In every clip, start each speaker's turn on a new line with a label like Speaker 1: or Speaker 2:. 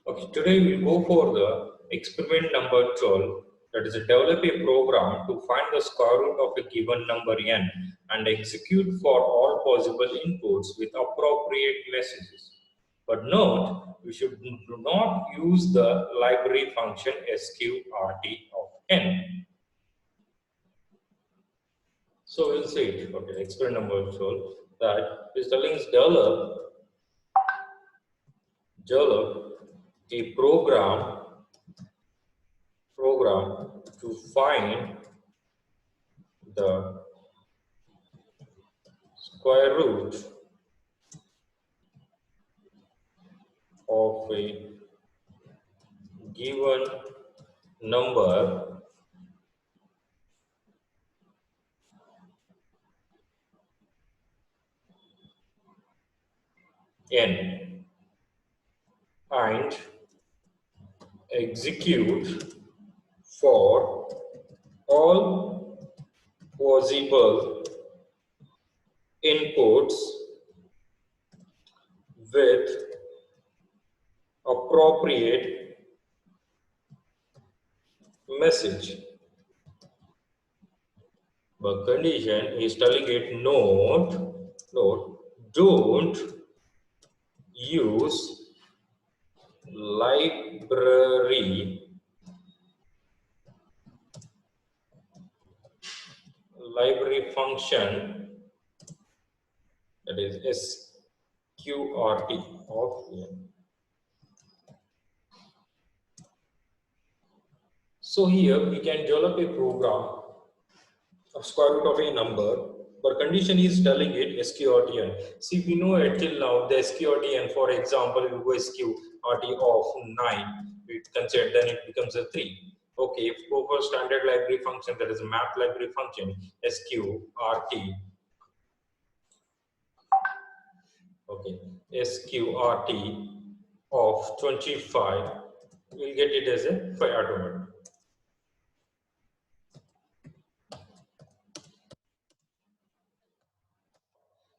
Speaker 1: Okay, today we'll go for the experiment number 12, that is develop a program to find the square root of a given number n and execute for all possible inputs with appropriate messages. But note, we should do not use the library function sqrt of n. So we'll see it. Okay, experiment number 12, that is telling us develop a program to find the square root of a given number n and execute for all possible inputs with appropriate message. But condition is telling it note, don't use library function, that is sqrt of n. So here we can develop a program of square root of a number, but condition is telling it sqrtn. See, we know it till now the sqrtn, for example, we go sqrt of 9, we consider, then it becomes a 3. Okay, if we go for standard library function, that is a map library function, sqrt. Okay, sqrt of 25, we'll get it as a 5 automatic.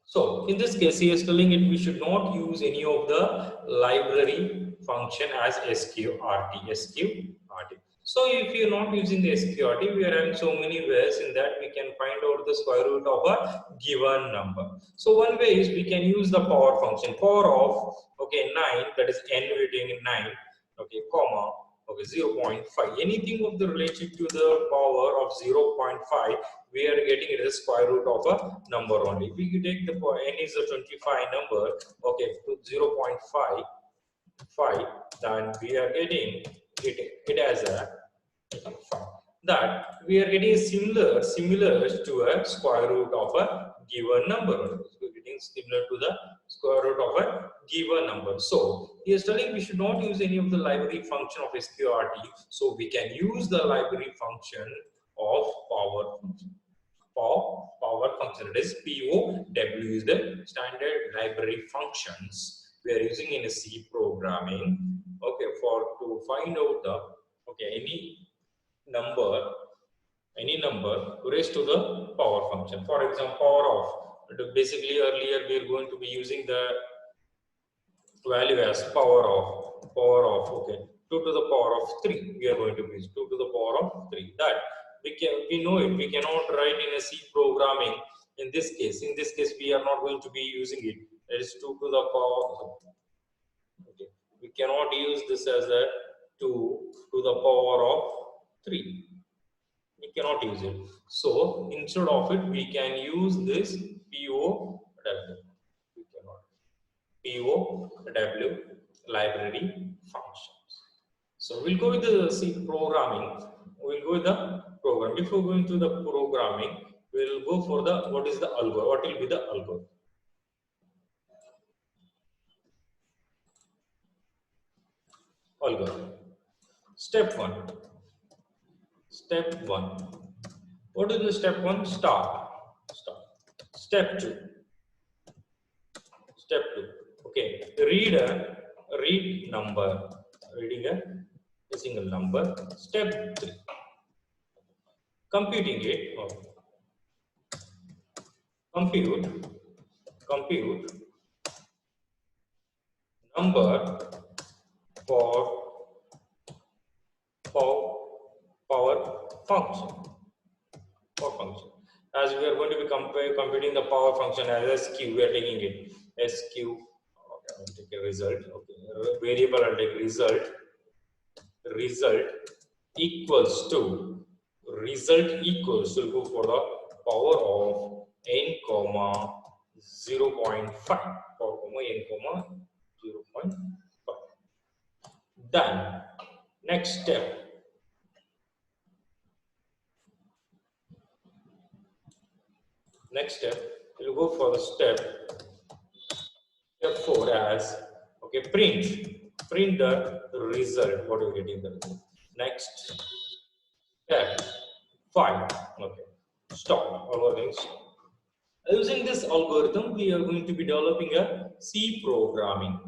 Speaker 1: So in this case, he is telling it we should not use any of the library function as sqrt. So if you are not using the sqrt, we are having so many ways in that we can find out the square root of a given number. So one way is we can use the power function, power of 9, that is n waiting 9, comma 0.5. Anything of the relation to the power of 0.5, we are getting it as square root of a number only. If we take the n is a 25 number, to 0.5, then we are getting it as a 5. That we are getting similar to a square root of a given number. So we are getting similar to the square root of a given number. So he is telling we should not use any of the library function of sqrt. So we can use the library function of power function. Power function, it is POW is the standard library functions we are using in a C programming. For to find out the any number raised to the power function. For example, power of, basically earlier we are going to be using the value as power of 2 to the power of 3. We are going to use 2 to the power of 3. That we know it. We cannot write in a C programming in this case. In this case, we are not going to be using it. That is 2 to the power. We cannot use this as a 2 to the power of 3. We cannot use it. So instead of it, we can use this POW. We cannot. POW library functions. So we'll go with the C programming. We'll go with the program. Before going to the programming, we'll go for the what is the algorithm. What will be the algorithm? Algorithm. Step 1. What is the step 1? Start. Step 2. Read number. Reading a single number. Step 3. Computing it. Compute number for power function. Power function. As we are going to be computing the power function as SQ, we are taking it SQ. Okay, I'll take a result. Okay, variable I'll take result. Result equals to will go for the power of n comma 0.5 power comma n comma 0.5. Then next step. Next step, we'll go for the step 4 as okay, print the result. What are you getting the result? Next step 5. Okay, stop all things. Using this algorithm, we are going to be developing a C programming.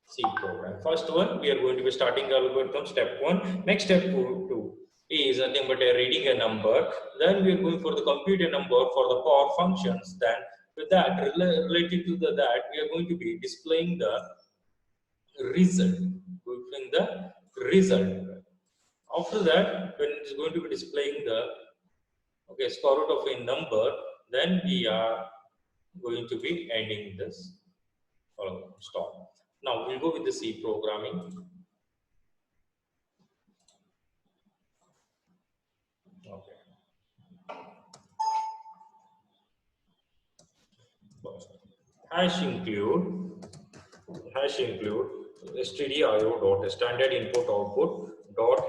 Speaker 1: C program. First one, we are going to be starting the algorithm. Step 1. Next step 2 is nothing but reading a number. Then we are going for the compute a number for the power functions. Then with that, related to that, we are going to be displaying the result. Displaying the result. After that, when it is going to be displaying the square root of a number, then we are going to be ending this. Stop. Now we'll go with the C programming. Okay. First, hash include stdio.standard input output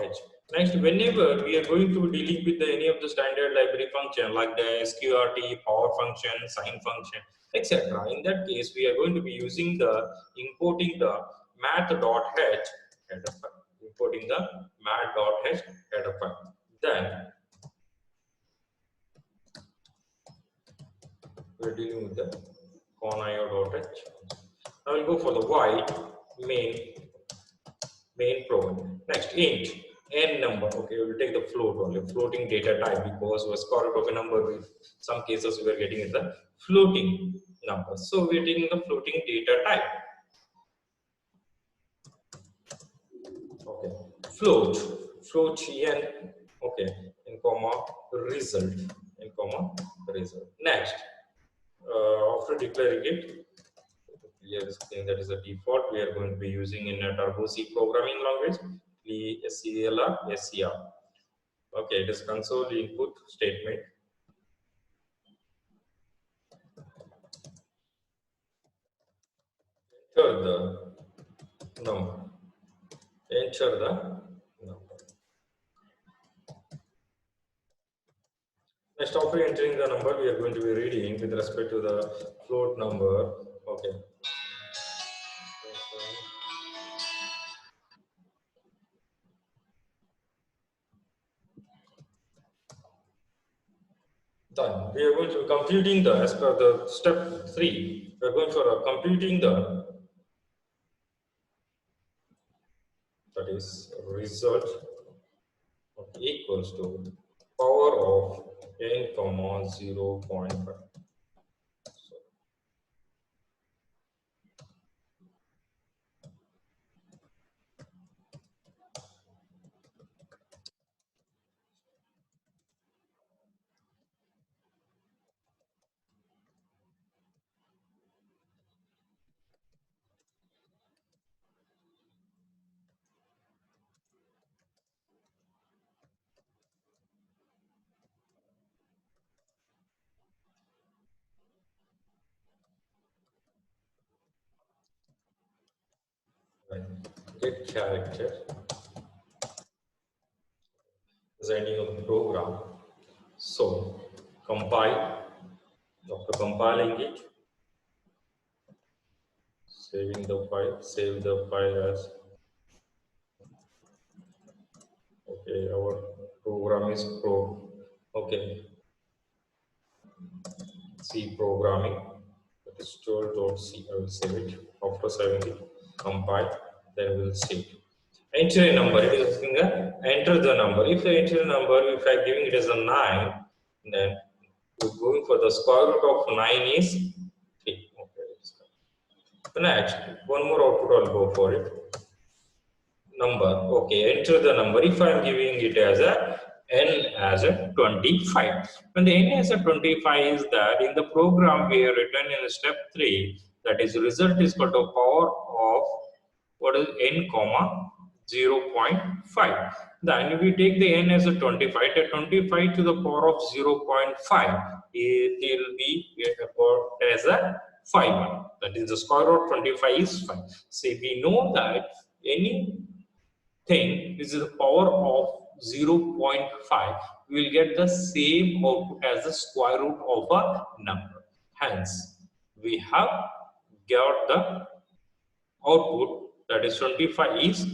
Speaker 1: .h. Next, whenever we are going to dealing with any of the standard library function like the sqrt, power function, sine function, etc. In that case, we are going to be using the importing the math.h header file. Importing the math.h header file. Then we're dealing with the conio.h. Now we'll go for the white main program. Next, int n number. Okay, we'll take the float only, floating data type, because we square root of a number. In some cases, we are getting in the floating number. So we're taking the floating data type. Okay, float n. Okay, in comma result. Next, after declaring it, clear this thing that is a default we are going to be using in a Turbo C programming language, SCR. Okay, it is console input statement. Enter the number. Next, after entering the number, we are going to be reading with respect to the float number. Okay. Done. We are going to be computing the, as per the step 3, we are going for computing the, that is result equals to power of n comma 0.5. Get character is ending of the program. So compile. After compiling it, save the file as okay. Our program is okay. C programming. That is tool.c. I will save it. After saving it, compile. Then we'll save. Enter a number. It is asking enter the number. If I enter a number, if I giving it as a 9, then we're going for the square root of 9 is 3. Okay. Next, one more output, I'll go for it. Number, okay, enter the number. If I am giving it as a n as a 25, when the n as a 25 is that in the program we have written in step 3, that is result is equal to power of what is n comma 0.5. Then we take the n as a 25, at 25 to the power of 0.5, it will be as a 5. That is the square root of 25 is 5. See, we know that any thing is the power of 0.5, we will get the same output as the square root of a number. Hence, we have got the output, that is 25 is